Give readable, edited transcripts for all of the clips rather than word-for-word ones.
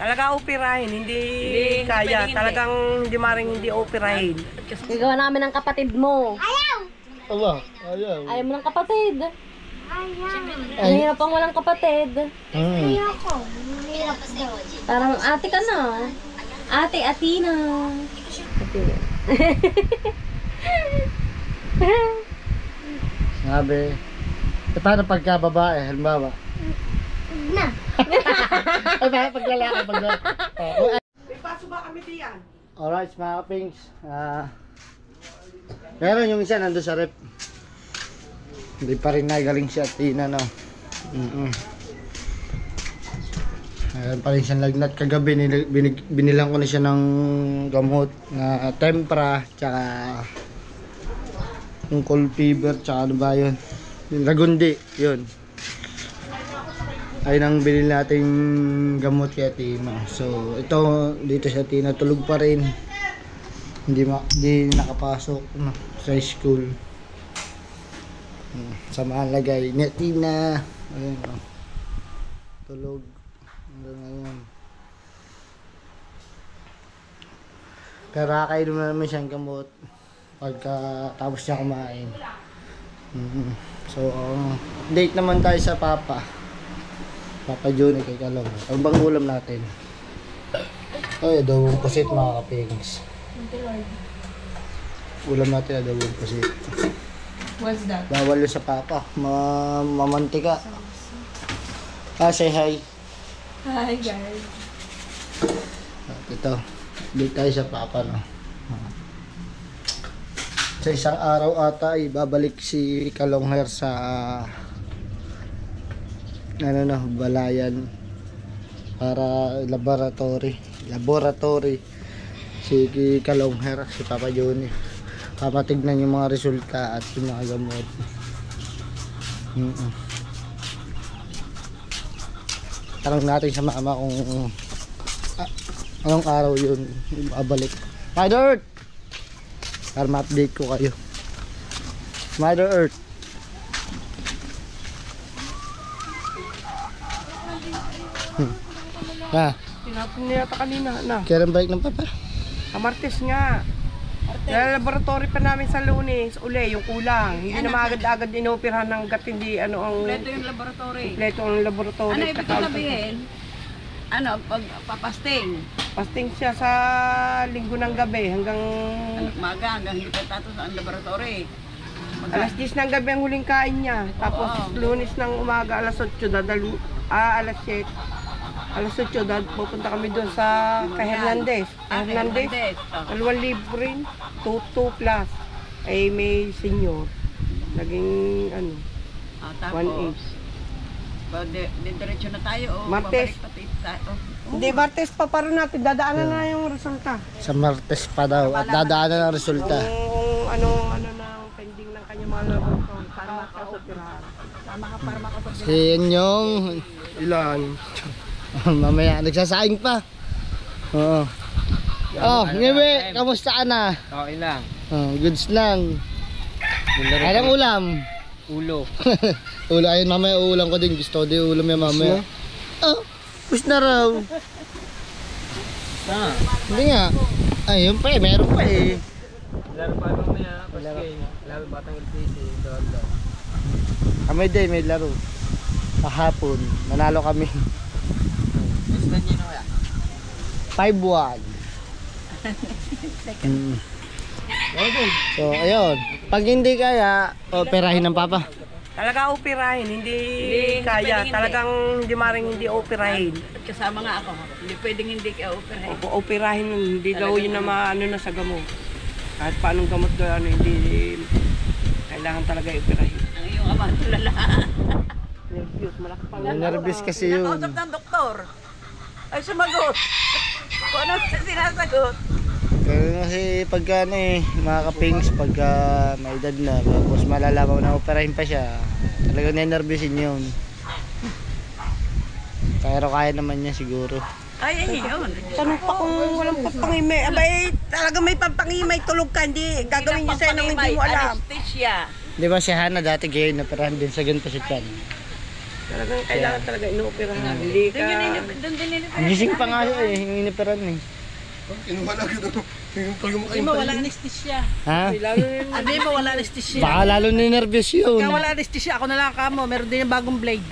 Talaga operahin, hindi kaya. Talagang hindi maring hindi operahin. Gagawa namin ng kapatid mo. Allah, ayaw. Ayaw mo ng kapatid. Ay. Ang hirap ang walang kapatid. Ayoko. Parang ate ka na. Ate, Atina. Sabi. Paano pagka babae, halimbawa? Na. Ay, pag lalaki, pag lalaki. May paso ba kami diyan? Alright, mga kapings. Meron yung isa nandun sa rep. Hindi pa rin nagaling si Atina, no? Meron pa rin siyang lagnat. Kagabi, binilang ko na siya ng gamot na tempra, tsaka yung cold fever, tsaka ano ba yun? Yung lagundi, yun. Ayun ang binili nating gamot kay Atina. So, ito, dito si Atina, tulog pa rin. Hindi nakapasok no, sa school. Sa malagay ni Atina. Ayun, oh. Tulog. Hanggang ngayon. Pero kakainom na naman siyang gamot pagka tapos niya kumain. So, date naman tayo sa Papa Johnny kay Kalong. Ang bang ulam natin? Ay, adobong pusit mga kapings. Ulam natin adobong pusit. What's that? Bawal yun sa Papa. Mamantika. Say hi. Hi guys. At ito. Date tayo sa Papa, no? Sa isang araw ata ay babalik si Kalongher sa balayan para laboratory si Kalongher, si Papa Johnny, papatignan yung mga resulta at yung mga gamot. Tanong natin sa mama kung anong araw yun babalik. Mother Earth, para ma-update ko kayo. Mother Earth, Tinapon niya yata kanina na. kailan balik ng Papa? Martes nga. Dahil laboratory pa namin sa Lunes, uli yung kulang. Hindi na maagad-agad inoperahan ng gat hindi ang Kompleto yung laboratory. kompleto ang laboratory. Ano ibig sabihin? Ano, pag papasting? Pasting siya sa linggo ng gabi hanggang Maga hanggang hindi pa tatos ang laboratory. alas 10 ng gabi ang huling kain niya. Tapos Lunes ng umaga alas 8 alas 7. Alas 8 pupunta kami doon sa kay Hernandez. Hernandez. Dalawang libre rin. 2 plus. Ay may senior. Naging ano. Tapos, diretso na tayo o Martes. babalik pati tayo? Hindi, Martes pa rin natin. Dadaanan na yung resulta. Sa Martes pa daw at dadaanan ang resulta. Kung ano na ang pending ng kanyang mga laboratory para makasopirahan. Tama ka para makapag- Si Enyong, Ilan? mamaya nagsasaing pa. Oo. Oh, Ngewe, kamusta ka na? Okay lang. Oh, goods lang. Anong ulam? Ulo. Ulam, ayun mamaya uulam ko din. Gusto ko din ulam yan mamaya. Oh, push na raw. Hindi nga. Ayun pa eh, meron pa eh. Laro pa mamaya. Paskay. Laro batang LPC. Doon. Kami din, may laro. Kahapon, nanalo kami. Basta nyo na kaya? 5-1. So, ayun. Pag hindi kaya, operahin ng Papa. Talaga operahin, hindi kaya. pwedeng Talagang hindi maring hindi operahin. At kasama nga ako. Hindi pwedeng hindi ka operahin. Operahin, hindi daw yun na maano na sa gamot. Kahit paanong gamot daw, hindi kailangan talaga operahin. Ang iyong ama tulala. Nervyos, malaki pang Nervous kasi yun. Nakausap ng doktor. Ay sumagot. Kung ano sinasagot. Pero kasi pagka mga kapings, pagka may edad na, tapos malalaman na operahin pa siya, talagang nenervyusin yun. Pero kaya naman niya siguro. Ay, yun. Tanong pa kung walang pampangimay. Abay, talaga may pampangimay, tulog ka, hindi. Gagawin niyo sa'yo nang hindi mo alam. Anesthesia. Di ba si Hana dati gayon, operahan din sa ganito si Chan. Talagang kailangan talaga inooperahan. Hindi ka... Doon din nila. Gising pa nga siya eh, yung iniperan eh. Hindi mo wala anesthesia. Ha? Lalo na yun. Hindi mo wala anesthesia. Baka lalo ninervyos yun. Kaya wala anesthesia. Ako na lang kamo. Meron din yung bagong blade.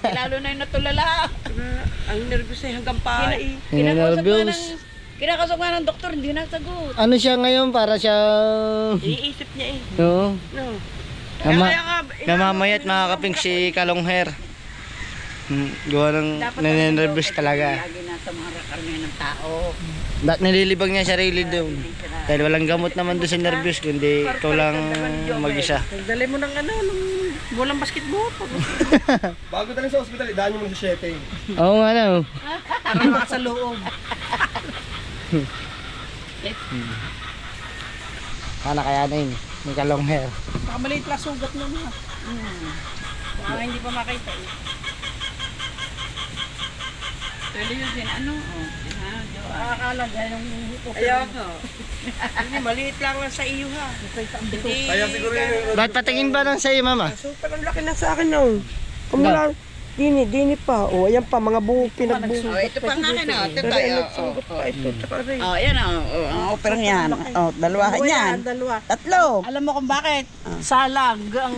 Lalo na yung natulala. Ang nervous ay hanggang pai. Ninervyos. Kinakausap nga ng doktor, hindi nasagot. Ano siya ngayon para siya... Iisip niya eh. No? No. Namamayat makakaping si Kalongher. Gawa ng ninervyos talaga. Lagi nasa mga karamihan ng tao. Nililibag niya sarili doon. Dahil walang gamot naman doon sa nervyos, kundi ikaw lang mag-isa. Dali mo ng nung bolang basketball. Bago tayo sa ospital, idaan nyo mo sa 7. Oo nga no. Para makasaloob. Ano kaya na yun? May Kalongher. Baka maliit lang sugat mo na. Baka hindi pa makita eh. Pero yun din, ano? Akala dyan yung Ayaw ko. Hindi, maliit lang sa iyo ha. Hindi. Kaya siguro yun. Ba't patingin ba lang sa'yo mama? Super ang laki na sa akin no. Kumula. Dini pa. O, ayan pa, mga buhok pinagbuhok. ito pa nga akin, ito Pero tayo. nagsugot pa ito. Tsaka rin. Yan ang opera niyan. Dalawa yan. Dalawa. Tatlo. Alam mo kung bakit? Salag ang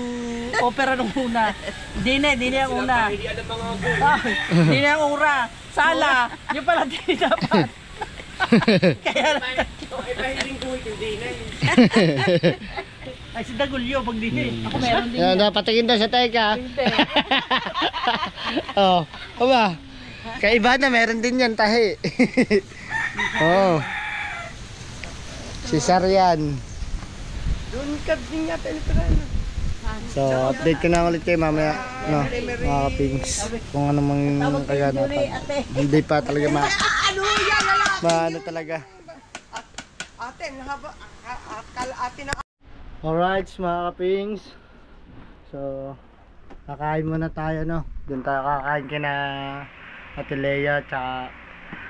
opera nung una. Dini ang una. Dini ang ura. Sala. Yung pala dini dapat. Kaya Ay, pahiling ko hindi na yun. ay si Dagulyo pag dini. Ako meron din. Yan, patingin daw sa teka. Oo. Oh, ba? Kaiba na, meron din yan, tahi. Oo. Si Saryan. Doon ka din nga pinipirahan. So, update ko na ulit kayo mamaya, no, mga kapings, kung ano mang kaganapan. Hindi pa talaga ano talaga. Ate, nahaba. Ate na. Alright, mga kapings. So, kakain muna tayo, no. Doon tayo kakain kina Ate Lea, tsaka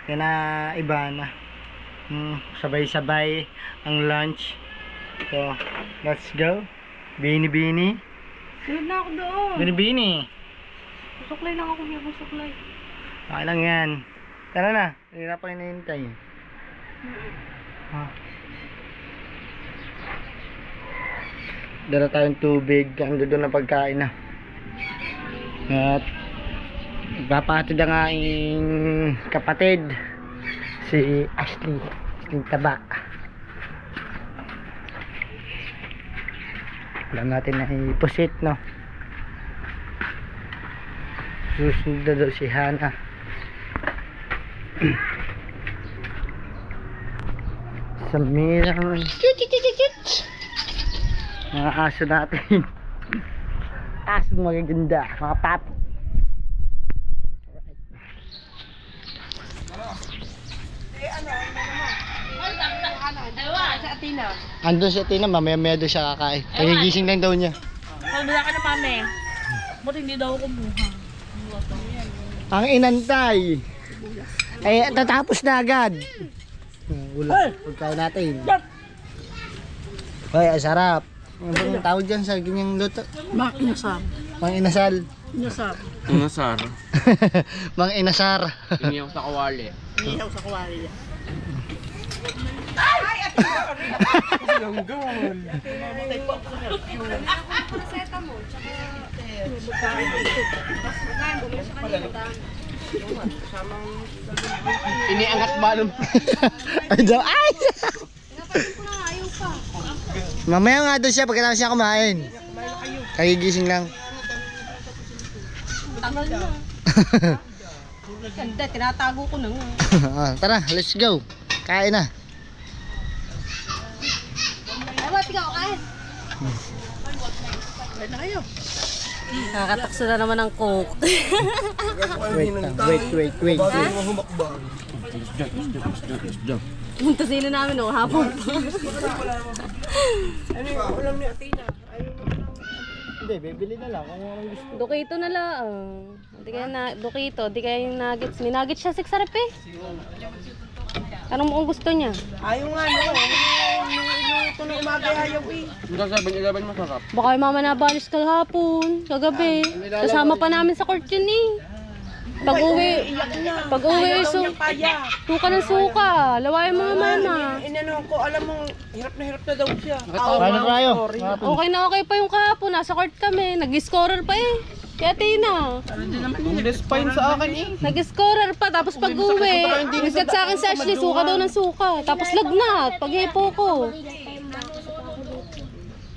kina Ivana. Sabay-sabay ang lunch. So, let's go. Bini. Sunod na ako doon. Bini. Suklay lang ako, may suklay. Okay lang yan. Tara na. Hindi na pa hinihintay. Dala tayong tubig. Ang doon na pagkain na. At papatid ang aking kapatid. Si Ashley. Ashley Taba. Alam natin na ipusit, no? Susunod na daw si Hana. Samira. Mga aso natin. Asong magaganda. Mga papi. Sa Atina. Andun si Tina, mamaya doon siya kakain. Nagigising lang daw niya. Pagmula ka na mami. Buti hindi daw ako buha. Ang inantay. Ay, tatapos na agad. Ulam. Pagkain natin. Ay, ang sarap. Ano bang tawag dyan sa ganyang luto? Mang inasar. Mang inasal. Inasar. Nasar. Mang inasar. Tingin ako sa kawali. Ihaw sa kawali niya. Iniangat balon. Ay, daw. Ay! Mamaya nga doon siya pagkatapos siya kumain. Kagigising lang. Tagal na. Ganda, tinatago ko na nga. Tara, let's go. Kain na. Ay, ba't ikaw kain? Nakakatakso na naman ng coke. Wait. Punta sila namin oh, hapon pa. Ano yung ulam ni Atina? Hindi, bibili na lang kung anong gusto. Dukito na lang. Di kaya na, dukito, di kaya yung nuggets. May nuggets siya, 6 sarap eh. Tanong mo kung gusto niya. Ayaw nga no. Yung ito ng umaga ayaw eh. Hanggang 7-11 masarap. Baka yung mama nabalis kahapon, kagabi. Kasama pa namin sa court yun eh. Pag-uwi, suka ng suka. Lawayan mga mama. Inano ko, alam mo, hirap na daw siya. Kaya na tayo. Okay na okay pa yung kahapon. Nasa court kami. Nag-scorer pa eh. Kaya Tina. Less fine sa akin eh. Nag-scorer pa. Tapos pag-uwi, nagkat sa akin si Ashley, suka daw ng suka. Tapos lagnat. Pag-hipo ko.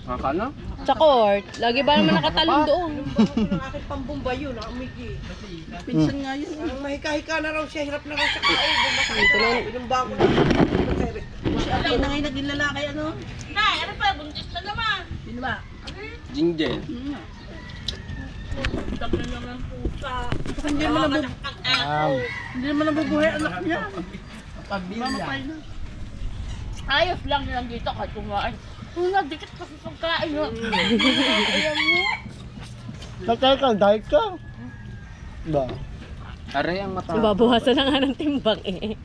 Haka na? Sa court. Lagi ba naman nakatalon doon? Yung aking pambumba yun, umigi. Pinsan nga yun. Ang mahika-hika na raw siya, hirap na raw siya kain. Bumasakit na yung bango na. Si Ate na ngayon naging lalaki ano? Nay, ano pa? Buntis na naman. Sino ba? Jingle. Tak na naman pusa. Hindi naman nabubuhay anak niya. Mamatay na. Ayos lang yan dito kahit kumain. Dikit kasi pagkain mo. Ayan mo. Nagkaya ka, diet ka. Ba? Aray ang mata. Babawasan na nga ng timbang eh.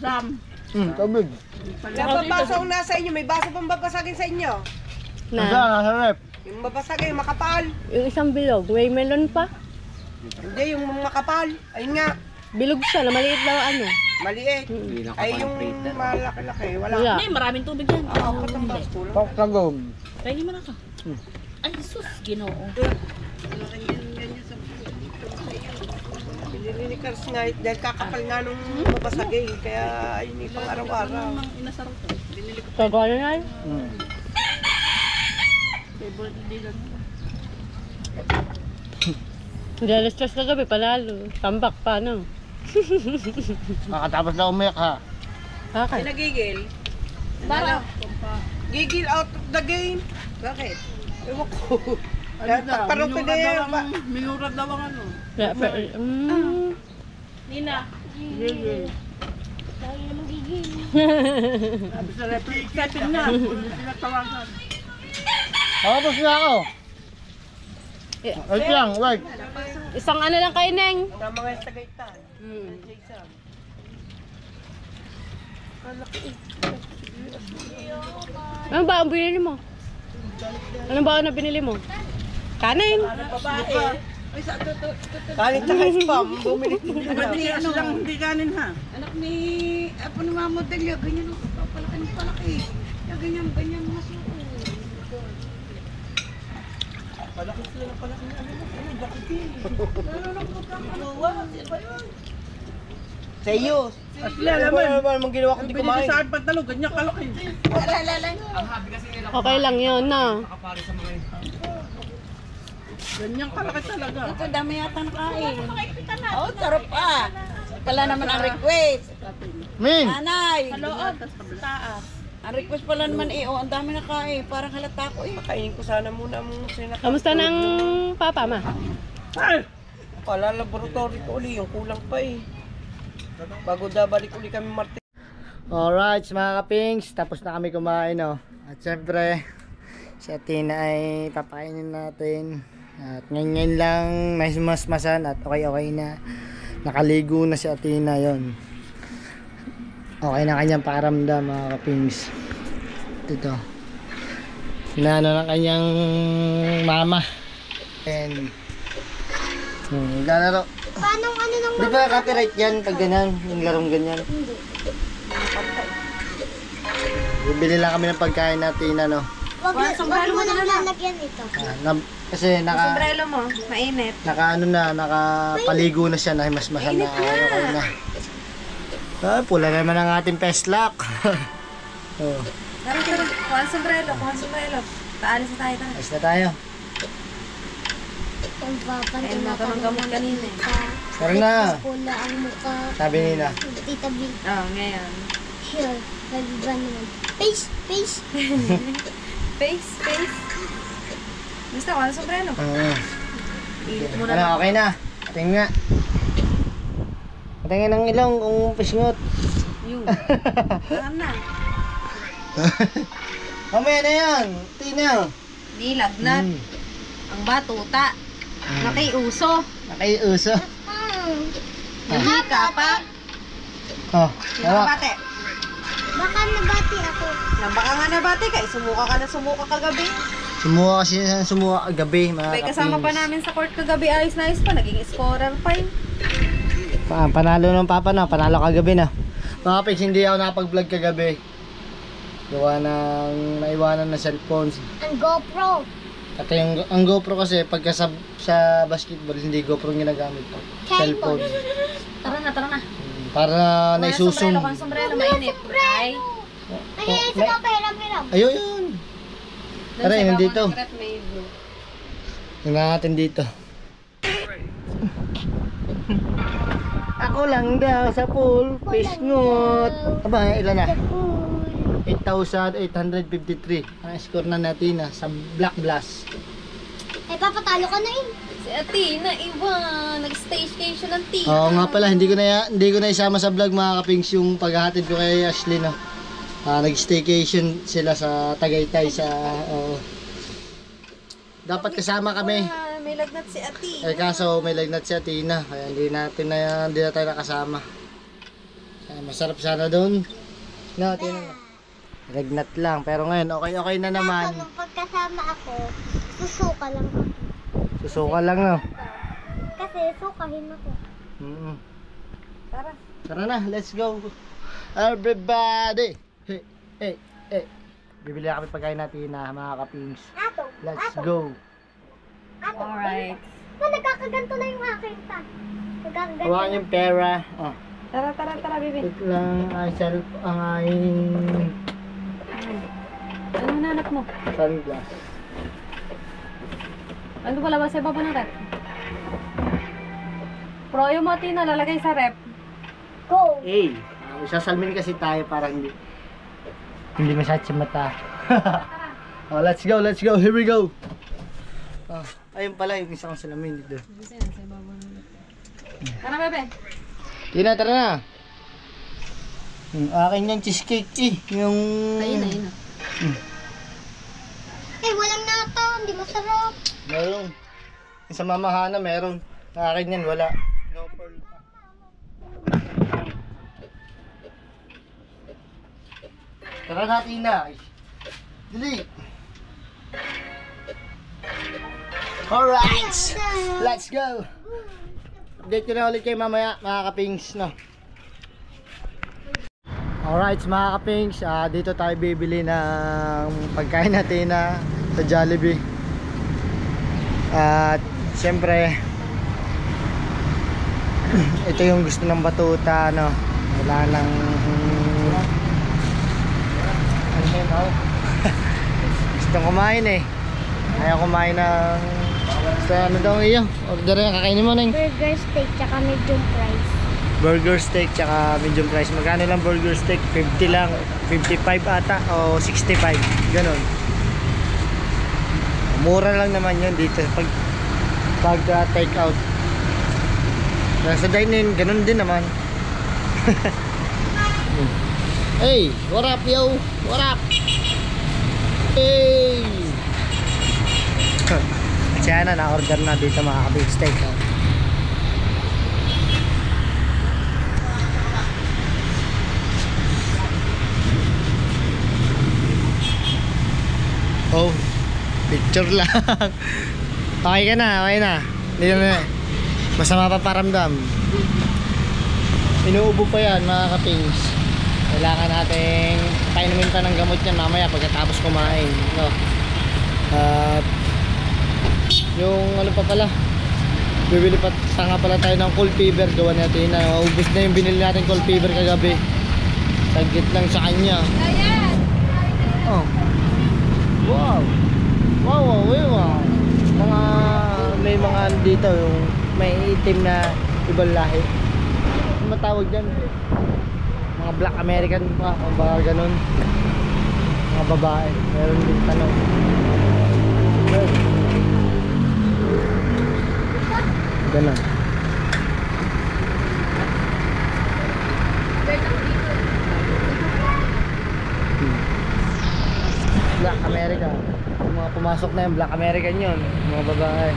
Sam. Tabig. Napapasok na sa inyo, may baso pang babasagin sa inyo. Nasa, Na, nasa rep. Yung babasagin, yung makapal. yung isang bilog, may melon pa. Hindi, yung makapal. Ayun nga, Bilog siya, na maliit daw ano. maliit. Ay, yung malaki-laki, wala. Wala. Ay, maraming tubig yan. Apat ang baso lang. Paktagom. Pwede mo na ka. Ay, sus, ginoo. Binili ni Kars nga, dahil kakapal nga nung babasagin. Kaya ayun yung pang araw-araw. Inasarap ko. Kagawa na yan. Favorite din lang. Hindi alas-stress kagabi, panalo. Tambak pa, no? Kakatapos na umiyak ha. Bakit? Nagigil. Bakit? Gigil out of the game. Bakit? Ewan ko. Parang pwede yan. Minura daw ang ano. Nina. Gigil. Sabi sa representative na. Hindi sila tawagan. Tapos na ako. Wait lang, wait. Isang ano lang kay Neng. Ang mga tagaytan. Ano ba ang binili mo? Ano ba ang binili mo? Kanin. Babae. Kanin tsaka spam. Bumili ko din Hindi ano lang, hindi kanin ha. Anak ni Apo ni Mama Delia, ganyan ang palaki ng palaki. Ganyan mga suko. Palaki sila ng palaki na ano. Bakit yun? Sa iyo. Asli, alam mo. Ano namang ginawa ko hindi Binili kumain? sa akin pantalo, ganyan kalaki. Okay lang yun, no? Ganyan kalaki talaga. Ito dami yata nakain. Oh, sarap pa. Pala naman ang request. Min! Nanay. Loob, tapos taas. Ang request pala naman ang dami nakain. Parang halata ko Kainin ko sana muna ang sinakain. Kamusta ng papa, ma? Ay! Pala laboratory ko uli, yung kulang pa eh. Bago balik uli kami Martes. Alright, mga kapings, tapos na kami kumain, no. At syempre, si Athena ay papainin natin. At ngayon lang may masmasan at okay na. Nakaligo na si Athena, yon. Okay na kanyang pakiramdam, mga kapings. Ito. Inaano ng kanyang mama. And lalaro. Paano ano nang Di ba copyright yan pag ganyan, yung larong ganyan? Bibili lang kami ng pagkain natin, ano. wag mo nang lalagyan ito. Kasi Sombrero mo, mainit. nakapaligo na siya na mas masama na. Okay na. Ah, pula naman ang ating peslak. Oh, Kuha sombrero. Taalis na tayo. ayos na tayo. Kung papantin na gamot kanina eh. Tara na. Pula ang mukha. Sabi nila. Tita B. Oo, ngayon. Here. Nagba naman. Face. Face. Gusto ko, sombrero. Ano, okay na. Tingnan nga. Tingnan ng ilong kung pisngot. Yun. Saan na? Mamaya na yan. Tina. Nilagnat. Ang batuta. Nakiuso. Nakiuso. Hindi ka pa. Oh, tama. Bate. Baka nabati ako. Baka nga nabati ka, sumuka kagabi. Sumuha kasi sumuha kagabi, mga Bay, kasama pa kapings. namin sa court kagabi, ayos na ayos pa, naging scorer pa yun. Panalo ng papa na, panalo kagabi na. Mga kapings, hindi ako nakapag-vlog kagabi. Gawa ng naiwanan na cellphone. Ang GoPro. At ang GoPro kasi pagka sa basketball hindi GoPro ang ginagamit ko. Cellphone. Tara na. Para naisusum. Sombrero, mainit. Ay, Ay, sa papahiram-hiram. Ayun yun. Tara, yun dito. may blue. Tingnan natin dito. Ako lang daw sa pool, fish ngot. Aba, ilan na? 8,853. Ang score na natin na sa Black Blast. Ay, papatalo ka na eh. Si Athena, iwan. Nag-staycation ng tea. Oo nga pala, hindi ko na isama sa vlog mga kapings yung paghahatid ko kay Ashley no. Nag-staycation sila sa Tagaytay sa dapat kasama kami. May lagnat si Ate. Eh kaso may lagnat si Athena kaya hindi na tayo nakasama. Masarap sana doon. No, Athena. Lagnat lang pero ngayon okay na naman. Kaso nung pagkasama ako, susuka lang ako. Susuka lang no. Kasi sukahin ako. Tara na, let's go. Everybody. Hey. Bibili kami pagkain natin na mga kapings. Ato. Let's go. Ato. Alright. Nagkakaganto na yung akin ta. Nagkakaganto. Hawakan yung pera. Tara, bibi. Ito lang ang aking Ano nanap mo? sunglass. Ano pala ba sa baba ng rep? Pro yung mati na lalagay sa rep. Go. Sasalmin kasi tayo para hindi masakit sa mata. Let's go. Here we go. Ayun pala yung isang salamin dito. Tara, bebe. Tara na. Yung akin yung cheesecake yung Ayun na. Eh, walang nata. Hindi masarap. meron. Yung sa mamahana meron. Ang akin yan wala. No pearl. Tara natin na. Dali. Alright. Let's go. Update ko na ulit kayo mamaya mga kapings no. Alright mga kapings, dito tayo bibili ng pagkain natin na sa Jollibee. At siyempre ito yung gusto ng batuta no. Wala nang gusto kumain eh. Ayaw kumain ng sa ano daw iyo? Order yung kakainin mo nang Burger steak tsaka medium fries. burger steak tsaka medium fries. Magkano lang burger steak? 50 lang, 55 ata o 65, ganon. Mura lang naman yun dito pag take out. Sa dine-in ganon din naman. Hey, what up yo? What up? Hey. Kasi na-order na dito mga kabig steak. Oh, picture lang. Okay ka na. Hindi na masama pa paramdam. Inuubo pa yan mga kapings. Kailangan nating painumin pa ng gamot yan mamaya pagkatapos kumain no? At yung ano pa pala, bibili pa nga pala tayo ng cold fever. Gawa natin na ubos na yung binili natin cold fever kagabi. Sagit lang sa kanya. Oh. Wow. May mga dito yung may itim na ibang lahi. Ano matawag dyan? Mga black American pa o ba ganun. Mga babae. Meron din tanong. Ganun. Black America. Yung mga pumasok na yung Black American yun. Mga babae.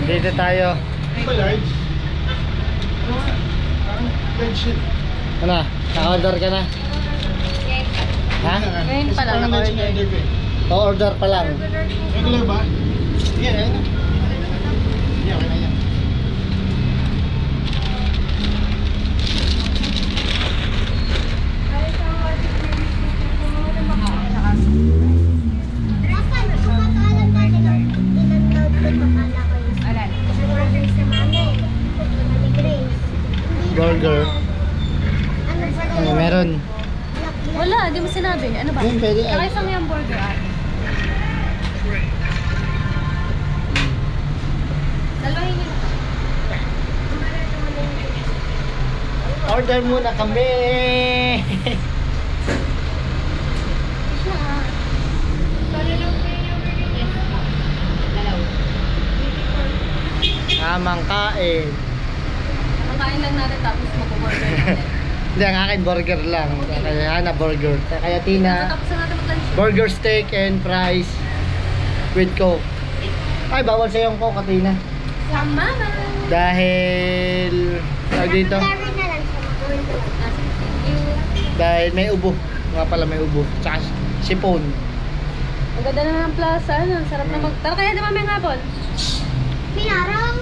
Dito tayo. Ano? Naka-order ka na? Ha? Ngayon pa lang ako. O-order pa lang. Regular ba? Sige, ayun na. Sige, okay na yan. Rafa, nakakaalam ba na tinatawag ko akala ko yung burger sa mami. Mami Grace. Hindi Burger. Ano ba Ano, meron. Wala, di mo sinabi. Ano ba? Ayun, pwede. Kaya isang yung burger ah. Dalawang hingin. Order muna kami. Tamang kain. Makain lang natin tapos mag-burger natin. Hindi, ang akin burger lang. Kaya Hana burger. Kaya Tina, Tapos na natin mag-lunch. burger steak and fries with coke. Ay, bawal sa yung coke, Tina. Sama na. Dahil, tawag dito, Clary na lang sa burger. dahil may ubo. Nga pala may ubo. Tsaka sipon. Ang ganda na ng plaza. Ano? Ang sarap na mag... Tara kaya di mamaya hapon. Pinarang.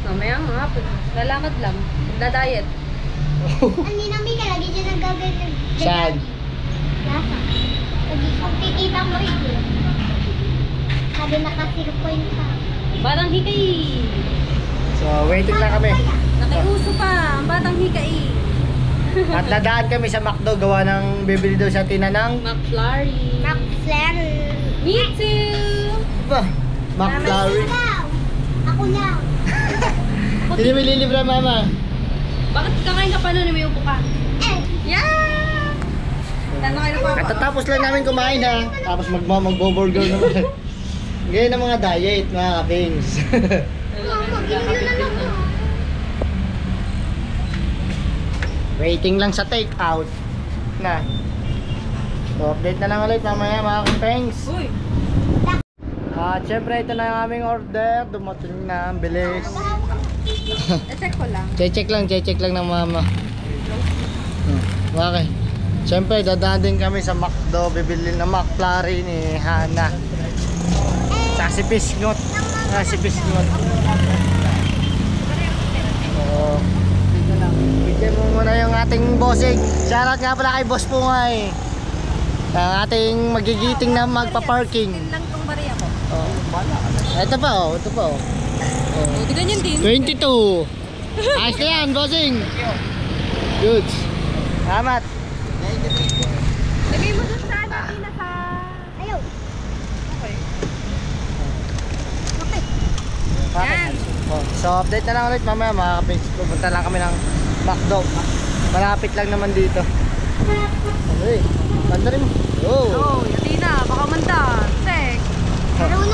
Mamaya nga hapon. Lalakad lang. Magda-diet. Hindi namin ka lagi dyan ang gagawin. Saan? Lasa. Lagi kung kikita mo ito. Sabi naka 0 point ka. Batang hikay. So, waiting lang kami. Nakiuso pa. Ang batang hikay. At nadaan kami sa McDo. Gawa ng bibili daw sa Tina ng McFlurry. McFlurry. Me too. ba? McFlurry. Ikaw. Ako lang. Hindi mo lilibra, mama. Bakit kakain ka pa nun? May upo ka. Eh. Yeah! Tano kayo pa. Katatapos lang namin kumain ha. Tapos magbo-burger naman. Ganyan ang mga diet, mga kapings. Mama, ginyo na lang mo. Waiting lang sa take out. Na. So, update na lang ulit mamaya mga kapings. Uy! At syempre ito na yung aming order. Dumating na, ang bilis. Check ko lang. Check lang ng mama. Okay. Syempre dadaan din kami sa McDo. Bibili ng McFlurry ni Hana. Sa si Pisngot. Si Pisngot. Oo. Bigyan mo muna yung ating bossing. Shoutout nga pala kay Boss Pungay. Ang ating magigiting na magpa-parking. Lang tong bariya ko. Oh. Ito pa oh, ito pa oh. Hindi ganyan din. 22. Ayos na yan, bossing. Good. Salamat. Lagay mo dun sa ano, pinaka... Ayaw. Yan. So, update na lang ulit mamaya mga kapits. Pupunta lang kami ng McDo. Malapit lang naman dito. Okay. Ganda rin mo. Oh. Oh, yati na. Baka manda. Sek.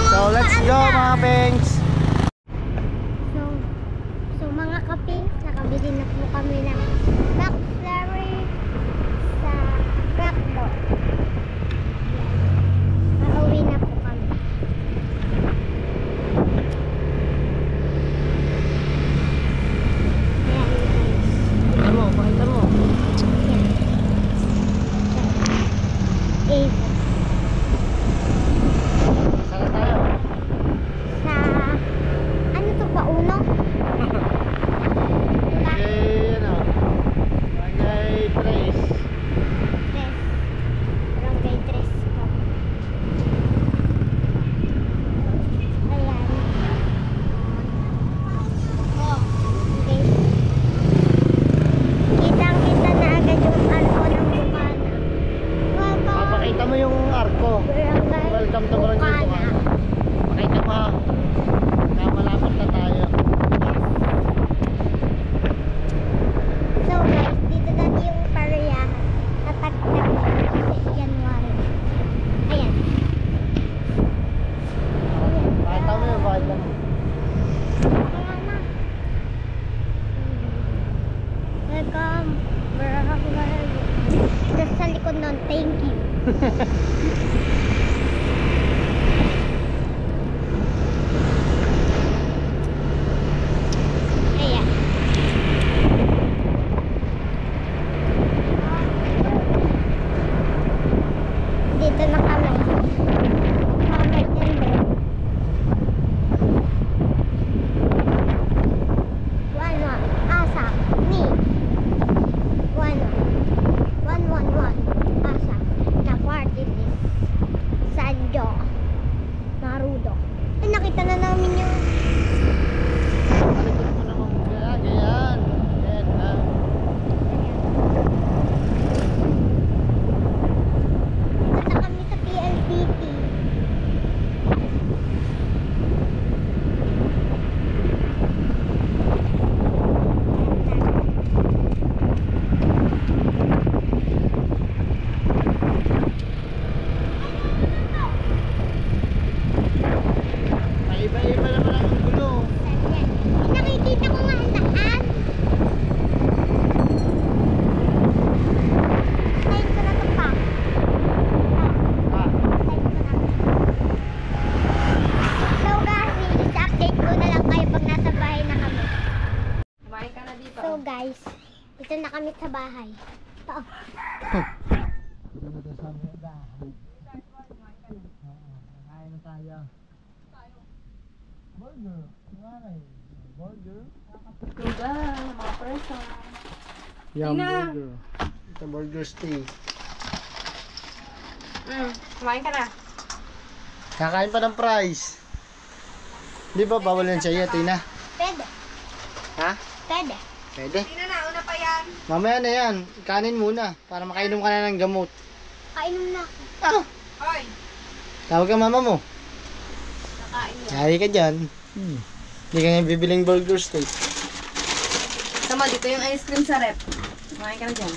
So, let's go mga pengs. So mga kaping, nakabili na po kami ng McFlurry sa McDo. Pauwi na po kami. Ayan guys. Pakita mo. Eh, Saan tayo? sa ano to ba uno? Okay, ano? Okay, place. Tres. Barangay Tres po. Ayan. Okay. Kitang-kita na agad yung arko ng Bukana. Welcome. Papakita mo yung arko. Barangay Welcome to Barangay Bukana. Pakita mo ha. Malapit na tayo. So guys, dito dati yung pariyahan. Tatagtag kasi January. Ayan. Pakita mo yung pakita mo. Ayan na. Welcome. Barangay. Tapos sa likod nun, thank you. Ayan. gamit sa bahay. Ito. Kain na tayo. Burger. Burger. Diba, mga person. Yum burger. Ito burger steak. Kumain ka na. Kakain pa ng fries. Di ba bawal yan sa'yo, Tina? Pwede. Ha? Pwede. Pwede. Tina na, una pa yan. Mamaya na yan. Kanin muna para makainom ka na ng gamot. Kainom na ako. Ah! Hoy, Tawag ka mama mo. nakain niya. Yari ka dyan. Hindi ka nga bibiling burger steak. Tama, dito yung ice cream sa rep. Kumain ka na dyan.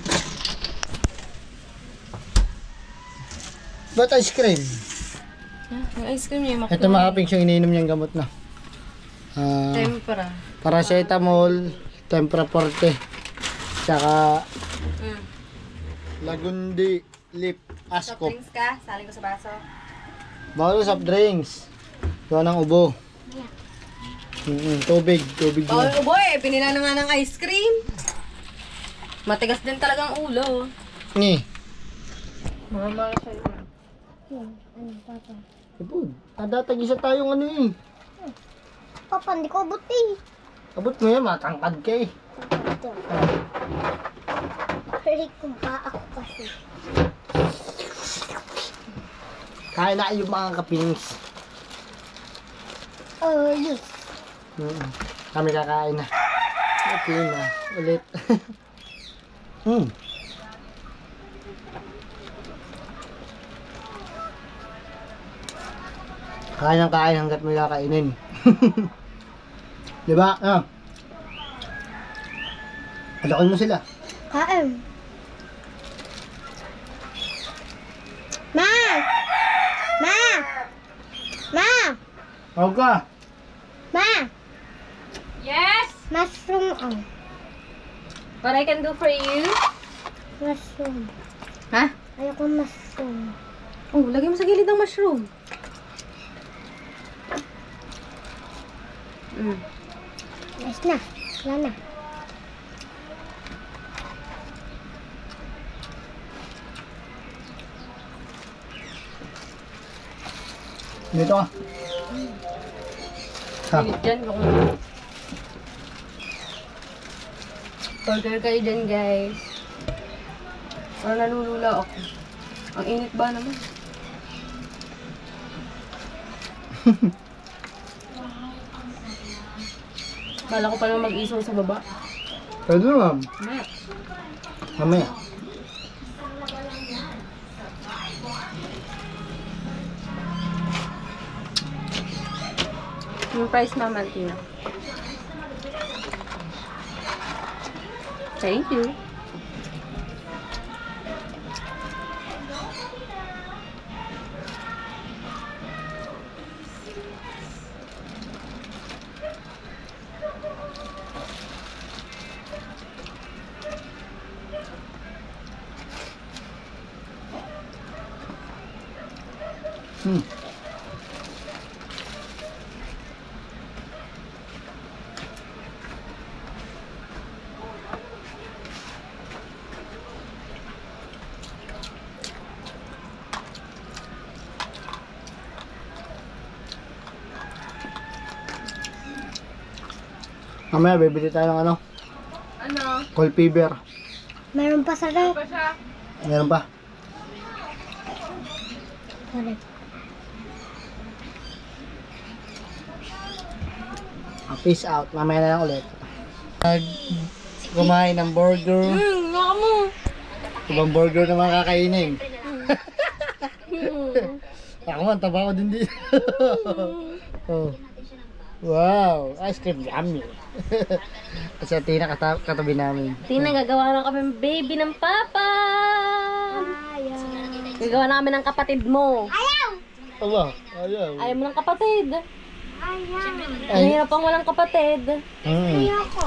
Ba't ice cream? Yung ice cream niya, Ito makaping siyang iniinom niyang gamot na. Tempura. Paracetamol, Tempra Forte, tsaka Lagundi, Lip, Ascop. Drinks ka? Saling ko sa baso. Bawal soft drinks. Gawa ng ubo. Tubig Oh, niya. boy, pinila na nga ng ice cream. Matigas din talaga ang ulo. Ni. Mamamala sa'yo. Ano, Papa? Kapod. Tag-isa tayong ano eh. Papa, hindi ko buti. Abot mo yan, matangkad ka eh. Ito. Halik kung pa ako kasi. Kain na yung mga kapings. Yes. Kami kakain na. Okay na. Ulit. Kain ng kain hanggat may kakainin. Diba? Ah. Alakan mo sila. Kain. Ma! Ma! Ma! Tawag ka. Ma! Yes! Mushroom. What I can do for you? Mushroom. Ha? Ayoko mushroom. Oh, lagay mo sa gilid ng mushroom. Ayos na. Wala na. Dito ka. Ha? Gilid dyan. Burger kayo dyan, guys. Parang nalulula ako. Ang init ba naman? Kala ko pa naman mag-isaw sa baba. Pwede naman. Mamaya. Mamaya. Yung price naman, Tina. Thank you. Mamaya bibili tayo ng ano? Ano? Cold fever. Meron pa sa rep. Meron pa? Sa rep. Peace out. Mamaya na lang ulit. Kumain ng burger. Nga mo. Ibang burger na mga kakainin. Ako man, taba ko din dito. Oh. Wow, ice cream yummy. Kasi Tina katabi namin. Tina, gagawa na kami baby ng papa. Gagawa namin ng kapatid mo. Aba, ayaw. Ayaw mo ng kapatid. Ay. Mahirap ang walang kapatid. Ayoko.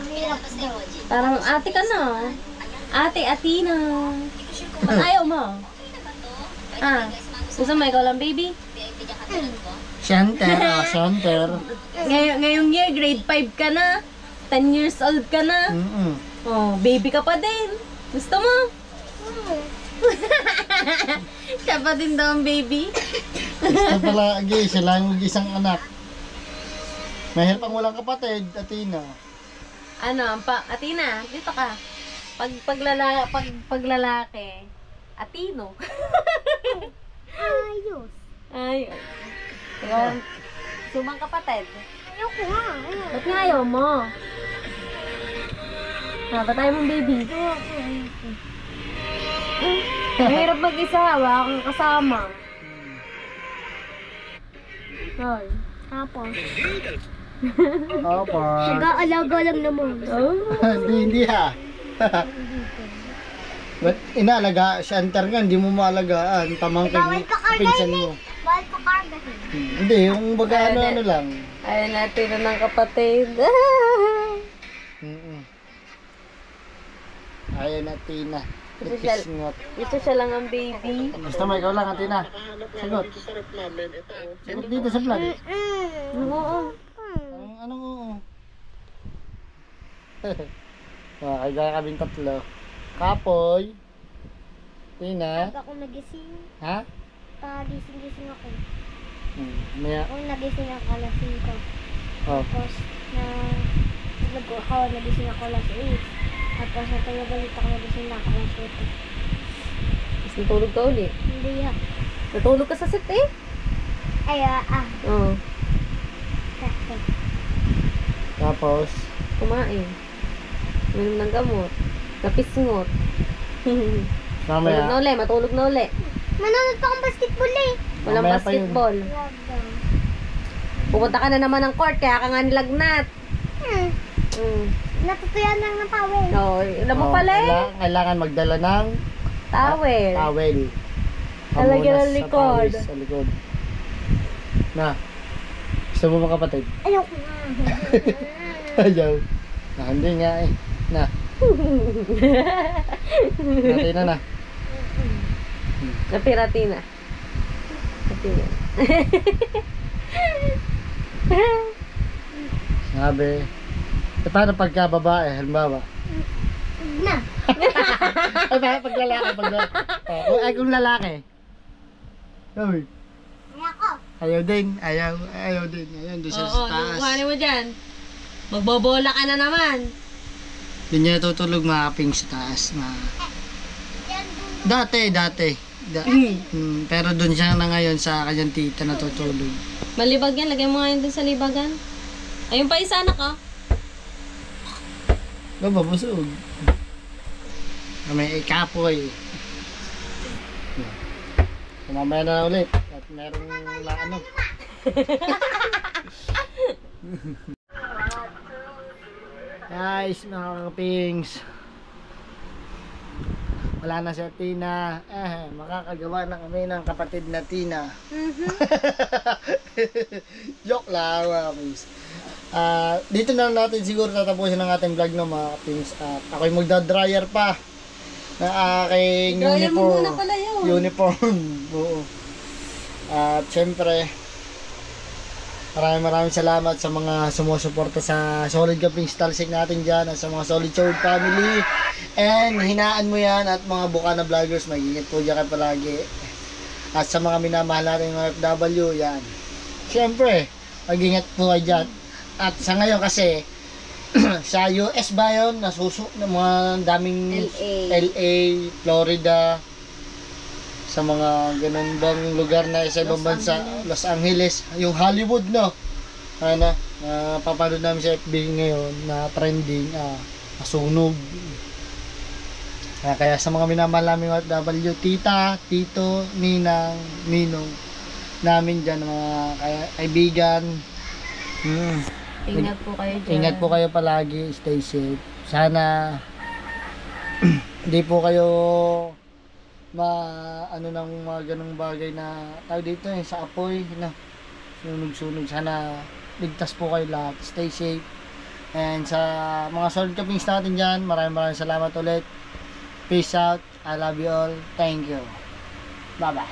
Mahirap daw. Parang ate ka na. Ate, Atina. Ba't ayaw mo? Ah, gusto mo ikaw lang baby? Center, center. Ngayong year, grade 5 ka na. 10 years old ka na. Oh, baby ka pa din. Gusto mo? Siya pa din daw ang baby. Gusto pala, siya lang mag-isang anak. Mahirap ang walang kapatid, Athena. Ano, Athena, dito ka. Pag lalaki, Atino. Ayos. Ayun. Ayan. Sumang kapatid. Ayoko nga. Ba't nga ayaw mo? Ba't tayo mong baby? Mahirap mag-isa, wala kang kasama. Ay. Tapos, Opo. nag-aalaga lang naman. Oh. Hindi ha. Ba't inaalaga, si Antar nga, hindi mo maalagaan. Pamangkin Bawal pa kargahin pinsan mo. Bawal pa kargahin. Hindi, yung baga ano lang. Ayaw natin na ng kapatid. Ayaw na, Tina. Gusto siya, Ipisngot. gusto siya lang ang baby. Gusto mo, ikaw lang, Tina. Sagot. Sagot dito sa vlog. Oo. Anong oo? Kaya kaming tatlo. Kapoy. Tina. Pag ako nagising, Ha? pagising-gising ako. Maya. Kung nagising ako alas 5. Oh. Tapos, nagising ako alas 8. Tapos, natulog ulit ako nagising na ako alas 8. Mas natulog ka ulit. Hindi ha. Natulog ka sa set eh. Ay, Oo. sakto. Tapos, Kumain. Minom ng gamot. Napisngot. Tulog na mamaya. uli. Matulog na uli. Manonood pa akong basketball eh. Walang Mamaya pa yun. basketball. Wag daw. Pupunta ka na naman ng court, kaya ka nga nilagnat. Natutuyan lang ng towel. No, alam mo pala eh. Kailangan magdala ng Towel. towel. Talagyan ng Pamunas sa likod. pawis sa likod. Na. Gusto mo mga kapatid? Ayoko nga. Ayaw. Hindi nga eh. Na. Natin na. Napiratina. Napiratina. Sabi. E paano pagka babae? Halimbawa. Na. Ay paano pag lalaki? Ay kung lalaki. Sabi. Ayoko. Ayaw din. Ayaw din. Ayaw doon sa taas. Kuhanin mo dyan. Magbobola ka na naman. Doon niya natutulog mga ping sa taas. Dati. Pero doon siya na ngayon sa kanyang tita natutulog. Malibag yan. Lagay mo nga yun dun sa libagan. Ayun pa isa anak ka. Babusog. May ikapoy. Mamaya na ulit. At merong na ano. Guys, mga kapings. Wala na si Tina. Makakagawa na kami ng kapatid na Tina. Joke lang mga kapings. Dito na natin siguro tatapusin ang ating vlog ng mga kapings. At ako'y magdadryer pa na aking Dryer mo uniform. muna pala yun. Uniform. Oo. At syempre, maraming salamat sa mga sumusuporta sa Solid Kapings Talsik natin dyan at sa mga Solid Chord family. And hinaan mo yan at mga buka na vloggers, mag-ingat po dyan kayo palagi. At sa mga minamahal natin mga FW, yan. Syempre, mag-ingat po kayo dyan. At sa ngayon kasi, sa US ba yun? Ng mga daming LA, Florida, sa mga ganun bang lugar na sa ibang bansa, Los Angeles, yung Hollywood, no? Papanood namin sa FB ngayon na trending, masunog. Kaya sa mga minamahal namin OFW, tita, tito, ninang, ninong namin dyan, mga kaibigan. Ingat po kayo dyan. Ingat po kayo palagi, stay safe. Sana hindi po kayo ano ng mga ganung bagay na tawag dito sa apoy na sunog-sunog. Sana ligtas po kayo lahat, stay safe. And sa mga Solid Kapings natin dyan, maraming salamat ulit. Peace out, I love you all, thank you, bye bye.